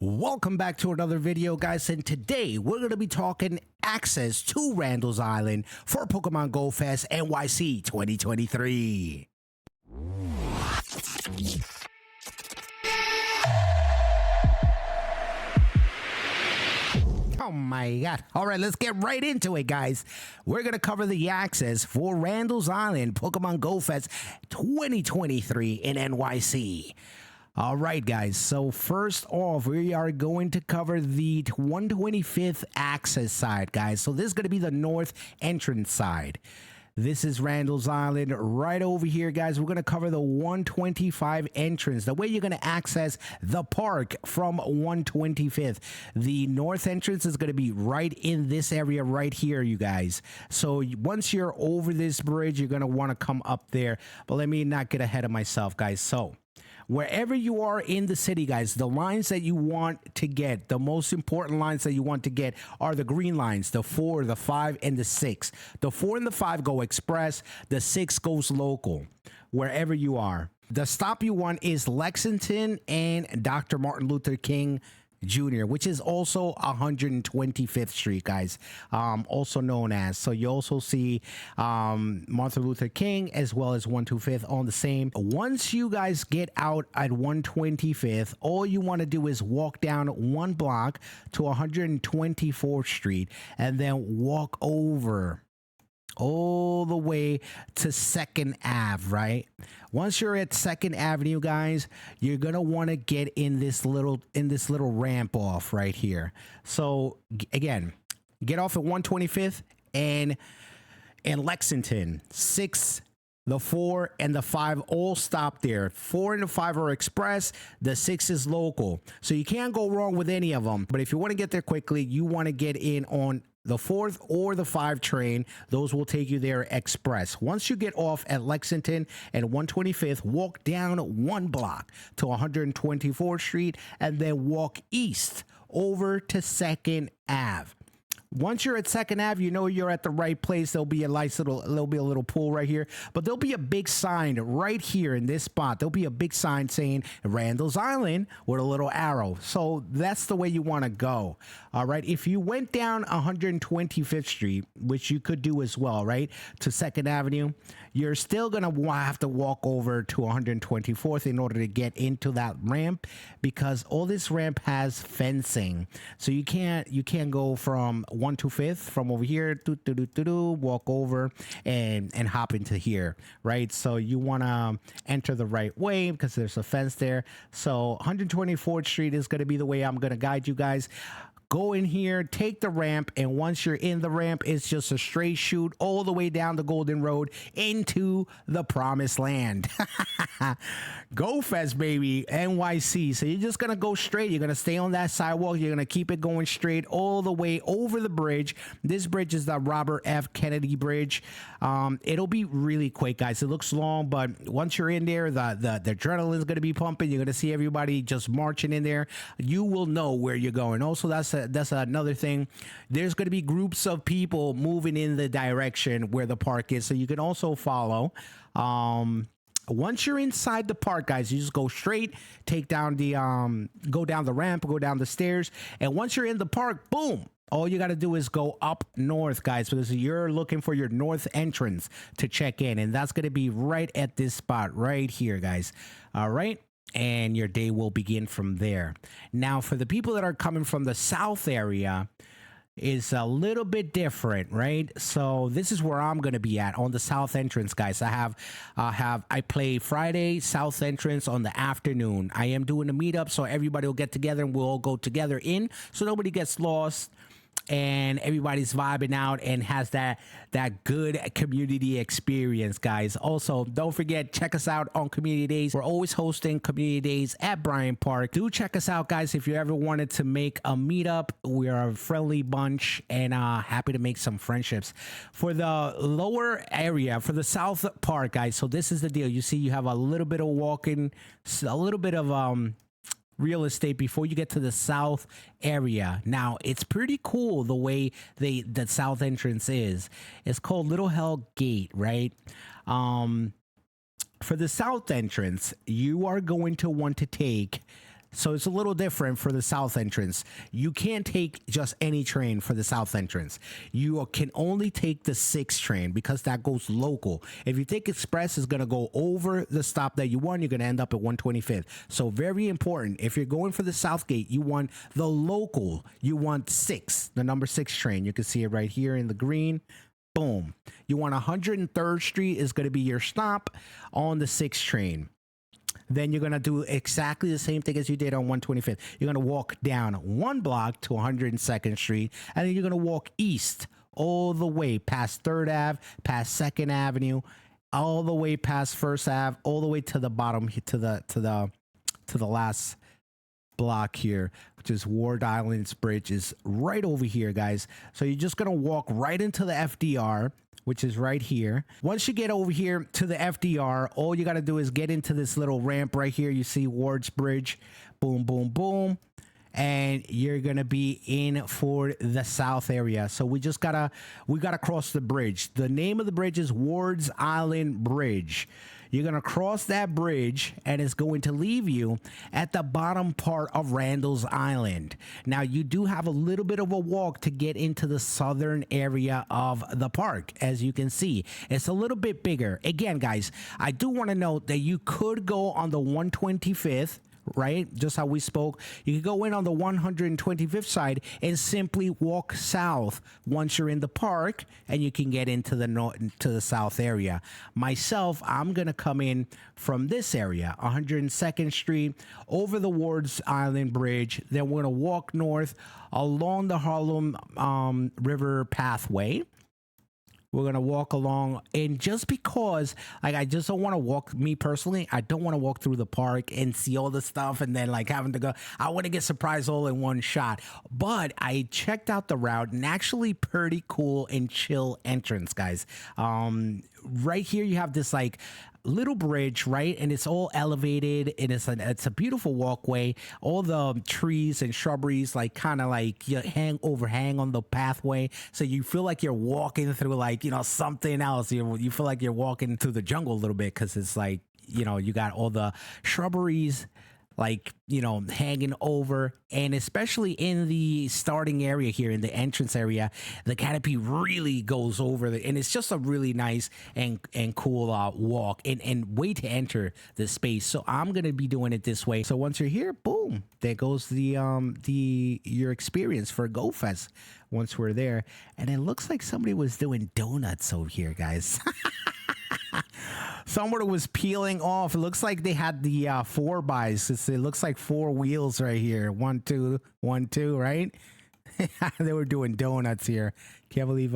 Welcome back to another video, guys, and today we're going to be talking access to Randall's Island for Pokemon Go Fest NYC 2023. Oh my god. All right, let's get right into it, guys. We're going to cover the access for Randall's Island Pokemon Go Fest 2023 in NYC. All right, guys. So first off, we are going to cover the 125th access side, guys. So this is going to be the north entrance side. This is Randall's Island right over here, guys. We're going to cover the 125 entrance, the way you're going to access the park from 125th. The north entrance is going to be right in this area right here, you guys. So once you're over this bridge, you're going to want to come up there. But let me not get ahead of myself, guys. So wherever you are in the city, guys, the lines that you want to get, the most important lines that you want to get are the green lines, the 4, the 5, and the 6. The 4 and the 5 go express, the 6 goes local, wherever you are. The stop you want is Lexington and Dr. Martin Luther King Jr., which is also 125th Street, guys, also known as. So you also see Martin Luther King as well as 125th on the same. Once you guys get out at 125th, all you want to do is walk down one block to 124th Street and then walk over all the way to 2nd Ave, right? Once you're at 2nd Avenue, guys, you're gonna want to get in this little ramp off right here. So again, get off at 125th and Lexington. 6, the 4 and the 5 all stop there. 4 and the 5 are express. The 6 is local. So you can't go wrong with any of them. But if you want to get there quickly, you want to get in on the 4th or the 5 train. Those will take you there express. Once you get off at Lexington and 125th, walk down one block to 124th Street and then walk east over to 2nd Ave. Once you're at 2nd Ave, you know you're at the right place. There'll be a little pool right here, but there'll be a big sign right here in this spot. There'll be a big sign saying Randall's Island with a little arrow. So that's the way you want to go. All right. If you went down 125th Street, which you could do as well, right, to 2nd Avenue, you're still going to have to walk over to 124th in order to get into that ramp, because all this ramp has fencing. So you can't go from 125th from over here, walk over and hop into here, right? So you want to enter the right way because there's a fence there. So 124th Street is going to be the way I'm going to guide you guys. Go in here, take the ramp, and once you're in the ramp, it's just a straight shoot all the way down the Golden Road into the Promised Land. Go Fest, baby, NYC. So you're just going to go straight. You're going to stay on that sidewalk. You're going to keep it going straight all the way over the bridge. This bridge is the Robert F. Kennedy Bridge. It'll be really quick, guys. It looks long, but once you're in there, the adrenaline is going to be pumping. You're going to see everybody just marching in there. You will know where you're going. Also, that's another thing. There's going to be groups of people moving in the direction where the park is, so you can also follow. Once you're inside the park, guys, you just go straight, take down the go down the ramp, go down the stairs, and once you're in the park, boom, all you got to do is go up north, guys, because you're looking for your north entrance to check in, and that's going to be right at this spot right here, guys. All right. And your day will begin from there. Now, for the people that are coming from the south area, is a little bit different, right? So this is where I'm going to be at on the south entrance, guys. I play Friday south entrance on the afternoon. I am doing a meetup, so everybody will get together and we'll all go together in, so nobody gets lost and everybody's vibing out and has that good community experience, guys. Also, don't forget, check us out on community days. We're always hosting community days at Bryant Park. Do check us out, guys, if you ever wanted to make a meetup. We are a friendly bunch and happy to make some friendships. For the lower area, for the south park, guys, so this is the deal. You see, you have a little bit of walking, a little bit of real estate before you get to the south area. Now, it's pretty cool the way the south entrance is. It's called Little Hell Gate, right? For the south entrance, you are going to want to take So it's a little different for the south entrance. You can't take just any train for the south entrance. You can only take the 6 train because that goes local. If you take express, it's going to go over the stop that you want. You're going to end up at 125th. So very important. If you're going for the south gate, you want the local. You want 6, the number 6 train. You can see it right here in the green. Boom. You want 103rd Street is going to be your stop on the 6 train. Then you're going to do exactly the same thing as you did on 125th. You're going to walk down 1 block to 102nd Street, and then you're going to walk east all the way past 3rd Ave, past 2nd Avenue, all the way past 1st Ave, all the way to the bottom, to the last block here, which is Ward Islands Bridge, is right over here, guys. So you're just going to walk right into the FDR, which is right here. Once you get over here to the FDR, all you got to do is get into this little ramp right here. You see Ward's Bridge, boom, boom, boom. And you're going to be in for the south area. So we gotta cross the bridge. The name of the bridge is Ward's Island Bridge. You're going to cross that bridge, and it's going to leave you at the bottom part of Randall's Island. Now, you do have a little bit of a walk to get into the southern area of the park. As you can see, it's a little bit bigger. Again, guys, I do want to note that you could go on the 125th, right? Just how we spoke. You can go in on the 125th side and simply walk south once you're in the park, and you can get into the north, to the south area. Myself, I'm gonna come in from this area, 102nd Street, over the Ward's Island Bridge. Then we're gonna walk north along the Harlem River pathway. We're going to walk along, and just because, like, I just don't want to walk, me personally, I don't want to walk through the park and see all the stuff and then, like, having to go, I want to get surprised all in one shot. But I checked out the route, and actually pretty cool and chill entrance, guys. Right here, you have this, like, little bridge, right? And it's all elevated, and it's a beautiful walkway. All the trees and shrubberies, like, kind of like you overhang on the pathway, so you feel like you're walking through, like, you know, something else. You feel like you're walking through the jungle a little bit, because it's like, you know, you got all the shrubberies, like, you know, hanging over. And especially in the starting area here, in the entrance area, the canopy really goes over and it's just a really nice and cool walk and way to enter the space. So I'm gonna be doing it this way. So once you're here, boom, there goes your experience for GoFest once we're there. And it looks like somebody was doing donuts over here, guys. Someone was peeling off. It looks like they had the 4x. It looks like 4 wheels right here. 1, 2, 1, 2, right? They were doing donuts here. Can't believe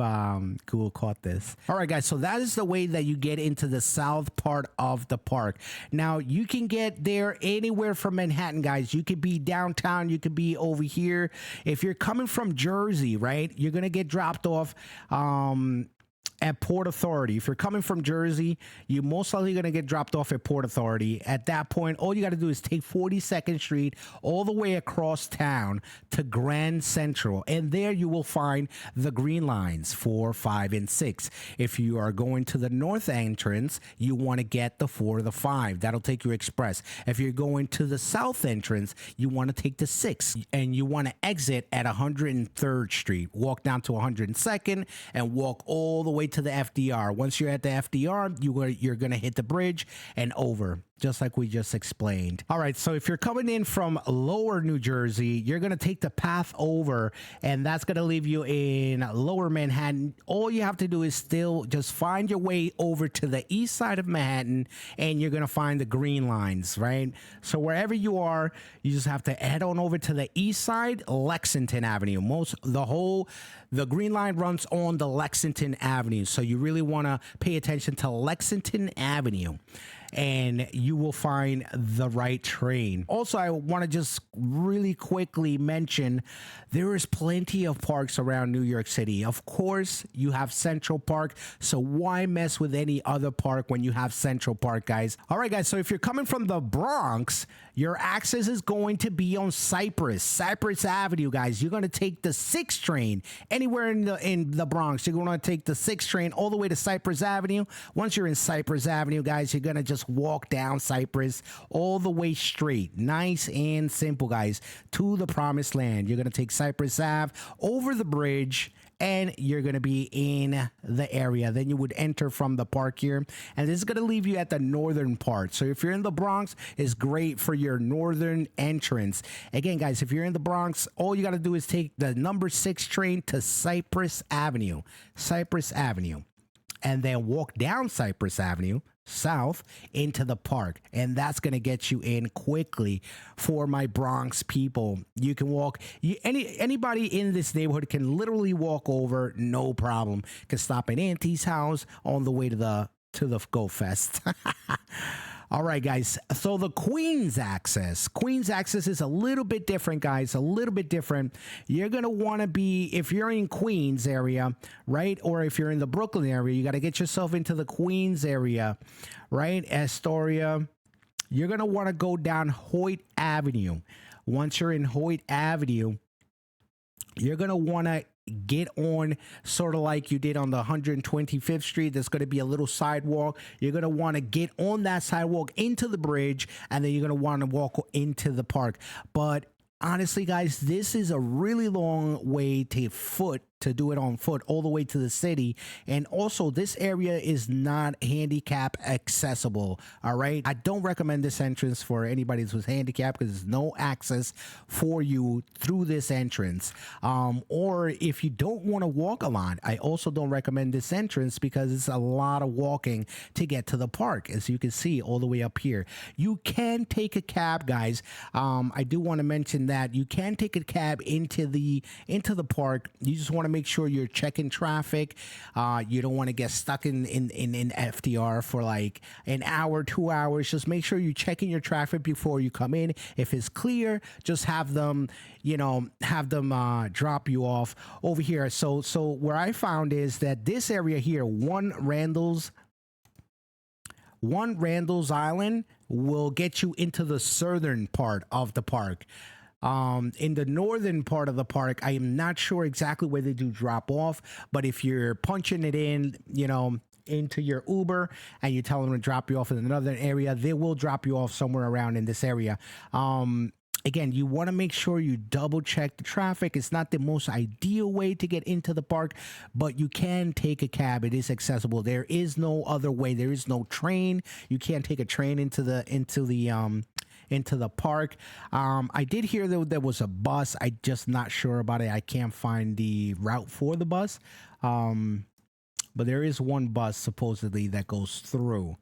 Google caught this. All right, guys, so that is the way that you get into the south part of the park. Now, you can get there anywhere from Manhattan, guys. You could be downtown. You could be over here. If you're coming from Jersey, right, you're going to get dropped off at Port Authority. If you're coming from Jersey, you're most likely going to get dropped off at Port Authority. At that point, all you got to do is take 42nd Street all the way across town to Grand Central, and there you will find the green lines 4, 5, and 6. If you are going to the north entrance, you want to get the 4 to the 5. That'll take you express. If you're going to the south entrance, you want to take the 6, and you want to exit at 103rd Street. Walk down to 102nd and walk all the way to the FDR. Once you're at the FDR, you're going to hit the bridge and over, just like we just explained. All right, so if you're coming in from lower New Jersey, you're going to take the path over, and that's going to leave you in lower Manhattan. All you have to do is still just find your way over to the east side of Manhattan, and you're going to find the green lines, right? So wherever you are, you just have to head on over to the east side, Lexington Avenue. The green line runs on the Lexington Avenue, so you really want to pay attention to Lexington Avenue, and you will find the right train. Also, I want to just really quickly mention there is plenty of parks around New York City. Of course, you have Central Park, so why mess with any other park when you have Central Park, guys? All right, guys, so if you're coming from the Bronx, your access is going to be on Cypress Avenue, guys. You're going to take the 6 train anywhere in the Bronx. You're going to take the 6 train all the way to Cypress Avenue. Once you're in Cypress Avenue, guys, you're going to just just walk down Cypress all the way straight. Nice and simple, guys, to the promised land. You're going to take Cypress Ave over the bridge, and you're going to be in the area. Then you would enter from the park here, and this is going to leave you at the northern part. So if you're in the Bronx, it's great for your northern entrance. Again, guys, if you're in the Bronx, all you got to do is take the number 6 train to Cypress Avenue, and then walk down Cypress Avenue south into the park, and that's going to get you in quickly. For my Bronx people, you can walk, anybody in this neighborhood can literally walk over, no problem. Can stop at Auntie's house on the way to the Go Fest. All right, guys. So the Queens access is a little bit different, guys. A little bit different. You're going to want to be, if you're in Queens area, right? Or if you're in the Brooklyn area, you got to get yourself into the Queens area, right? Astoria. You're going to want to go down Hoyt Avenue. Once you're in Hoyt Avenue, you're going to want to get on sort of like you did on the 125th Street. There's going to be a little sidewalk. You're going to want to get on that sidewalk into the bridge, and then you're going to want to walk into the park. But honestly, guys, this is a really long way to do it on foot all the way to the city. And also, this area is not handicap accessible. All right, I don't recommend this entrance for anybody who's handicapped, because there's no access for you through this entrance. Or if you don't want to walk a lot, I also don't recommend this entrance, because it's a lot of walking to get to the park, as you can see all the way up here. You can take a cab, guys. I do want to mention that you can take a cab into the park. You just want to make sure you're checking traffic. You don't want to get stuck in FDR for like an hour, 2 hours. Just make sure you're checking your traffic before you come in. If it's clear, just have them drop you off over here. So where I found is that this area here, one Randalls Island, will get you into the southern part of the park. In the northern part of the park, I am not sure exactly where they do drop off, but if you're punching it in, into your Uber and you tell them to drop you off in another area, they will drop you off somewhere around in this area. Again, you want to make sure you double check the traffic. It's not the most ideal way to get into the park, but you can take a cab. It is accessible. There is no other way. There is no train. You can't take a train into the park. I did hear that there was a bus. I just not sure about it. I can't find the route for the bus. But there is one bus supposedly that goes through.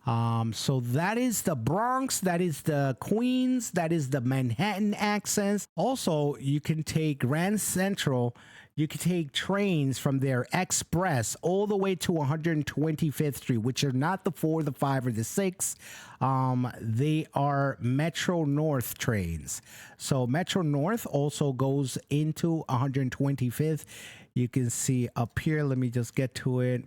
So that is the Bronx, that is the Queens, that is the Manhattan access. Also, you can take Grand Central. You can take trains from their express all the way to 125th Street, which are not the 4, the 5, or the 6. They are Metro North trains. So Metro North also goes into 125th. You can see up here, let me just get to it.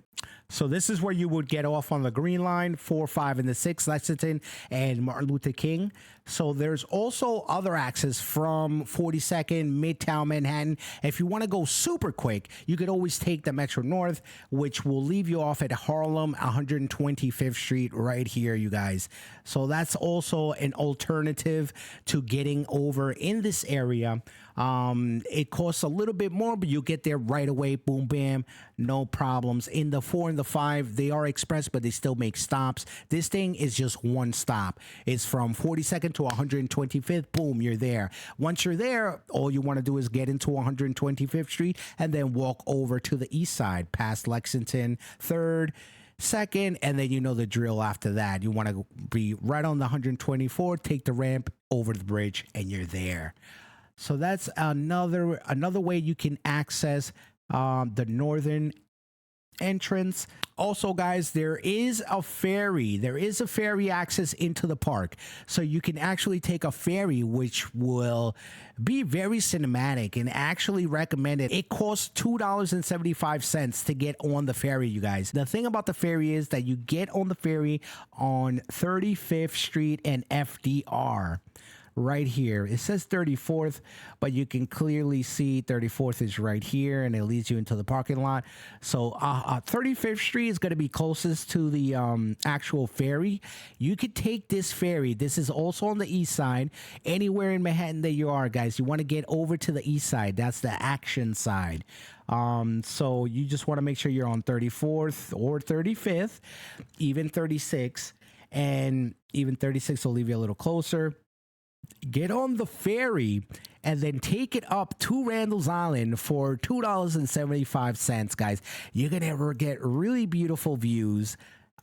So this is where you would get off on the Green Line, 4, 5, and the 6, Lexington and Martin Luther King. So there's also other access from 42nd, Midtown Manhattan. If you want to go super quick, you could always take the Metro North, which will leave you off at Harlem, 125th Street right here, you guys. So that's also an alternative to getting over in this area. It costs a little bit more, but you get there right away. Boom, bam, no problems. In the 4 and the 5, they are express, but they still make stops. This thing is just one stop. It's from 42nd to 125th. Boom, you're there. Once you're there, all you want to do is get into 125th Street and then walk over to the east side past Lexington 3rd, 2nd, and then you know the drill after that. You want to be right on the 124, take the ramp over the bridge, and you're there. So that's another way you can access the northern entrance. Also, guys, there is a ferry. There is a ferry access into the park. So you can actually take a ferry, which will be very cinematic and actually recommended. It costs $2.75 to get on the ferry, you guys. The thing about the ferry is that you get on the ferry on 35th Street and FDR. right here. It says 34th, but you can clearly see 34th is right here, and it leads you into the parking lot. So 35th Street is going to be closest to the actual ferry. You could take this ferry. This is also on the east side. Anywhere in Manhattan that you are, guys, you want to get over to the east side. That's the action side. So you just want to make sure you're on 34th or 35th, even 36, and even 36 will leave you a little closer. Get on the ferry and then take it up to Randall's Island for $2.75, guys. You're gonna get really beautiful views,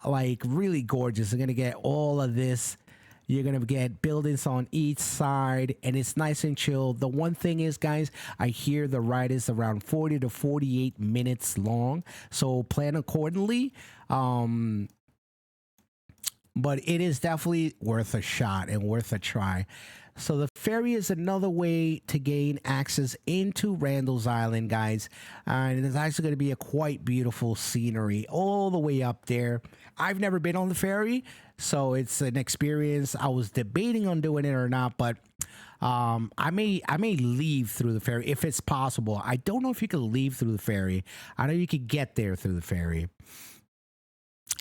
like really gorgeous. You're gonna get all of this. You're gonna get buildings on each side, and it's nice and chill. The one thing is, guys, I hear the ride is around 40 to 48 minutes long, so plan accordingly. But it is definitely worth a shot and worth a try. So the ferry is another way to gain access into Randall's Island, guys. And it's actually going to be a quite beautiful scenery all the way up there. I've never been on the ferry, so it's an experience. I was debating on doing it or not, but I may leave through the ferry if it's possible. I don't know if you can leave through the ferry. I know you can get there through the ferry.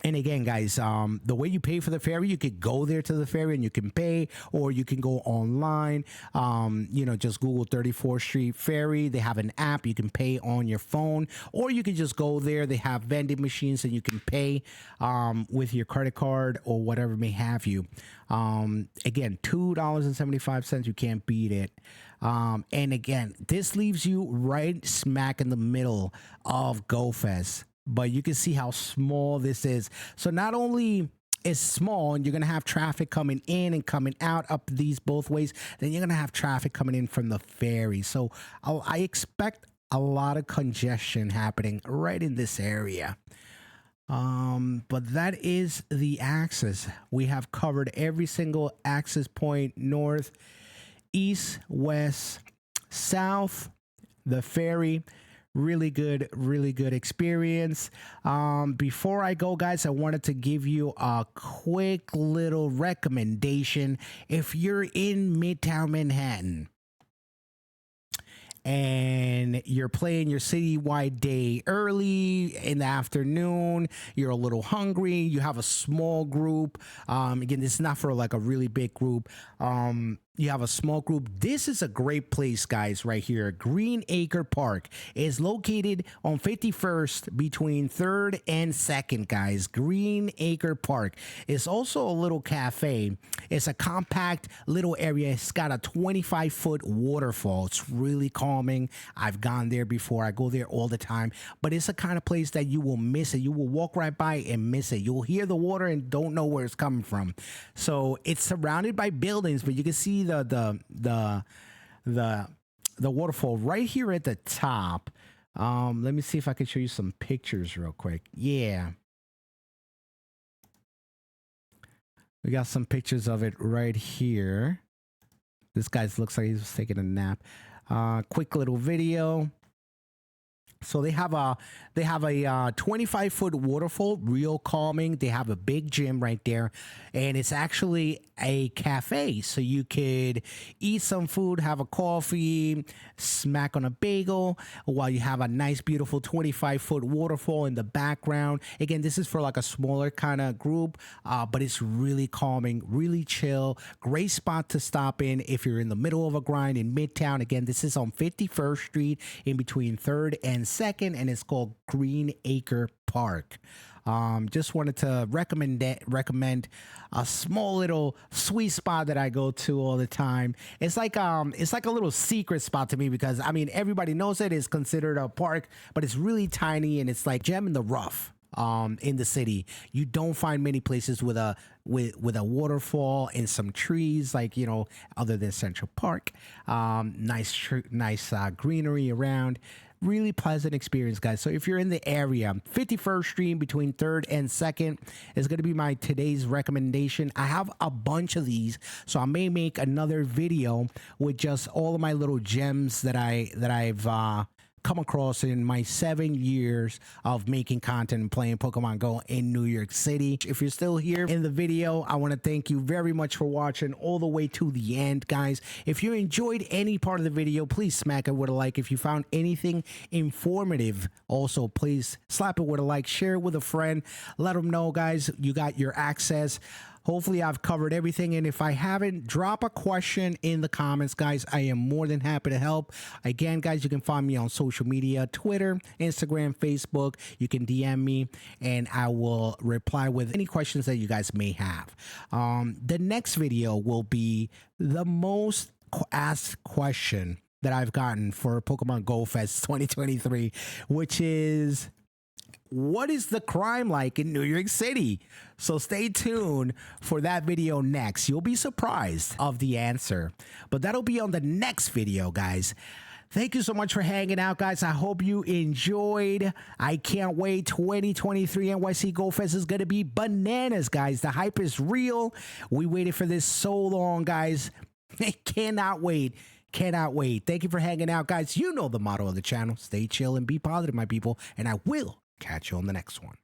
And again, guys, the way you pay for the ferry, you could go there to the ferry and you can pay, or you can go online. You know, just Google 34th Street Ferry. They have an app. You can pay on your phone, or you can just go there. They have vending machines and you can pay with your credit card or whatever may have you. Again, $2.75. You can't beat it. And again, this leaves you right smack in the middle of GoFest. But you can see how small this is. So not only is small, and you're going to have traffic coming in and coming out up these both ways, then you're going to have traffic coming in from the ferry. So I expect a lot of congestion happening right in this area. But that is the access. We have covered every single access point: north, east, west, south, the ferry. Really good experience. Before I go, guys, I wanted to give you a quick little recommendation. If you're in Midtown Manhattan and you're playing your citywide day early in the afternoon, you're a little hungry, you have a small group. Again, this is not for like a really big group. You have a small group. This is a great place, guys, right here. Green Acre Park is located on 51st between 3rd and 2nd, guys. Green Acre Park is also a little cafe. It's a compact little area. It's got a 25-foot waterfall. It's really calming. I've gone there before. I go there all the time. But it's a kind of place that you will miss it. You will walk right by and miss it. You'll hear the water and don't know where it's coming from. So it's surrounded by buildings, but you can see the waterfall right here at the top. Let me see if I can show you some pictures real quick. Yeah, we got some pictures of it right here. This guy looks like he's taking a nap. Quick little video. So they have a 25-foot waterfall, real calming. They have a big gym right there, and it's actually a cafe. So you could eat some food, have a coffee, smack on a bagel while you have a nice, beautiful 25-foot waterfall in the background. Again, this is for like a smaller kind of group, but it's really calming, really chill. Great spot to stop in if you're in the middle of a grind in Midtown. Again, this is on 51st Street in between 3rd and 2nd, and it's called Green Acre Park. Just wanted to recommend a small little sweet spot that I go to all the time. It's like a little secret spot to me, because I mean everybody knows it is considered a park, but it's really tiny and it's like gem in the rough. In the city, you don't find many places with a waterfall and some trees, like, you know, other than Central Park. Nice greenery around. Really pleasant experience, guys. So if you're in the area, 51st Street between 3rd and 2nd is going to be my today's recommendation. I have a bunch of these, so I may make another video with just all of my little gems that I've come across in my 7 years of making content and playing Pokemon Go in New York City. If you're still here in the video, I want to thank you very much for watching all the way to the end, guys. If you enjoyed any part of the video, please smack it with a like. If you found anything informative, also please slap it with a like, share it with a friend, let them know, guys, you got your access. Hopefully I've covered everything, and if I haven't, drop a question in the comments, guys. I am more than happy to help. Again, guys, you can find me on social media, Twitter, Instagram, Facebook. You can DM me and I will reply with any questions that you guys may have. The next video will be the most asked question that I've gotten for Pokemon Go Fest 2023, which is, what is the crime like in New York City? So stay tuned for that video next. You'll be surprised of the answer, but that'll be on the next video, guys. Thank you so much for hanging out, guys. I hope you enjoyed. I can't wait. 2023 NYC Go Fest is going to be bananas, guys. The hype is real. We waited for this so long, guys. Cannot wait. Cannot wait. Thank you for hanging out, guys. You know the motto of the channel. Stay chill and be positive, my people, and I will catch you on the next one.